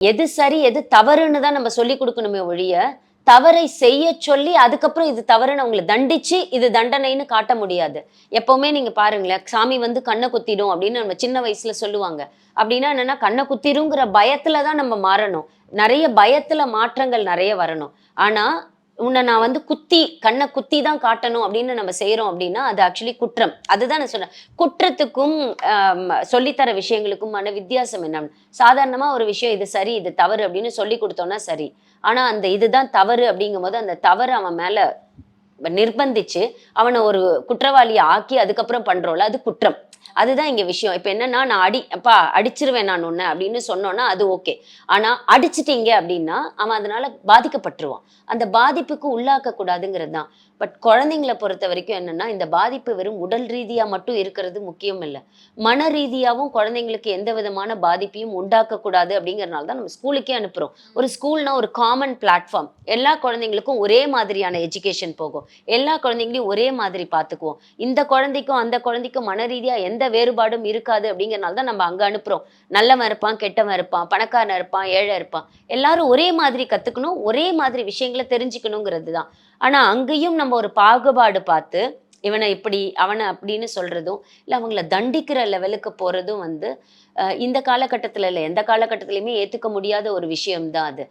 எது சரி, எது தவறுன்னு தான் நம்ம சொல்லிக் குடுக்கணுமே ஒழிய, தவறை செய்யச் சொல்லி, அதுக்கப்புறம் இது தவறுன்னு அவங்கள தண்டிச்சு, இது தண்டனைன்னு காட்ட முடியாது. எப்பவுமே நீங்க பாருங்களேன், சாமி வந்து கண்ண குத்திடும் அப்படின்னு நம்ம சின்ன வயசுல சொல்லுவாங்க. அப்படின்னா என்னன்னா, கண்ண குத்திருங்கிற பயத்துல தான் நம்ம மாறணும். நெறைய பயத்துல மாற்றங்கள் நெறைய வரணும். ஆனா, உன்ன நான் வந்து கண்ண குத்தி தான் காட்டணும் அப்படின்னு நம்ம செய்றோம் அப்படின்னா, அது ஆக்சுவலி குற்றம். அதுதான் நான் சொன்னேன். குற்றத்துக்கும் சொல்லி தர விஷயங்களுக்குமான வித்தியாசம் என்ன? சாதாரணமா ஒரு விஷயம் இது சரி, இது தவறு அப்படின்னு சொல்லிக் குடுத்தோம்னா சரி. ஆனா, அந்த இதுதான் தவறு அப்படிங்கும்போது, அந்த தவறு அவன் மேல நிர்பந்திச்சு, அவன ஒரு குற்றவாளிய ஆக்கி அதுக்கப்புறம் பண்றோம்ல, அது குற்றம். அதுதான் இங்க விஷயம். இப்ப என்னன்னா, நான் "அப்பா அடிச்சுருவேன் நான் உன்ன" அப்படின்னு சொன்னோம்னா, அது ஓகே. ஆனா, அடிச்சுட்டீங்க அப்படின்னா, அவன் அதனால பாதிக்கப்பட்டுருவான். அந்த பாதிப்புக்கு உள்ளாக்க கூடாதுங்கிறது தான். பட் குழந்தைங்கள பொறுத்தவரைக்கும் என்னன்னா, இந்த பாதிப்பு வெறும் உடல் ரீதியா மட்டும் இருக்கிறது முக்கியம் இல்ல. மன ரீதியாவும் குழந்தைங்களுக்கு எந்த விதமான பாதிப்பையும் உண்டாக்கக்கூடாது அப்படிங்கிறனால தான் நம்ம ஸ்கூலுக்கே அனுப்புறோம். ஒரு ஸ்கூல்னா ஒரு காமன் பிளாட்ஃபார்ம். எல்லா குழந்தைங்களுக்கும் ஒரே மாதிரியான எஜுகேஷன் போகும். எல்லா குழந்தைங்களையும் ஒரே மாதிரி பார்த்துக்குவோம். இந்த குழந்தைக்கும், அந்த குழந்தைக்கும் மன ரீதியா எந்த வேறுபாடும் இருக்காது அப்படிங்கிறனால தான் நம்ம அங்க அனுப்புறோம். நல்லவன் இருப்பான், கெட்டவன் இருப்பான், பணக்காரன் இருப்பான், ஏழை இருப்பான். எல்லாரும் ஒரே மாதிரி கத்துக்கணும், ஒரே மாதிரி விஷயங்கள தெரிஞ்சுக்கணுங்கிறது தான். ஆனா அங்கேயும் நம்ம ஒரு பாகுபாடு பார்த்து, இவன இப்படி, அவன அப்படின்னு சொல்றதும், இல்ல அவங்கள தண்டிக்கிற லெவலுக்கு போறதும் வந்து, இந்த காலகட்டத்தில இல்ல, எந்த காலகட்டத்திலயுமே ஏத்துக்க முடியாத ஒரு விஷயம் தான் அது.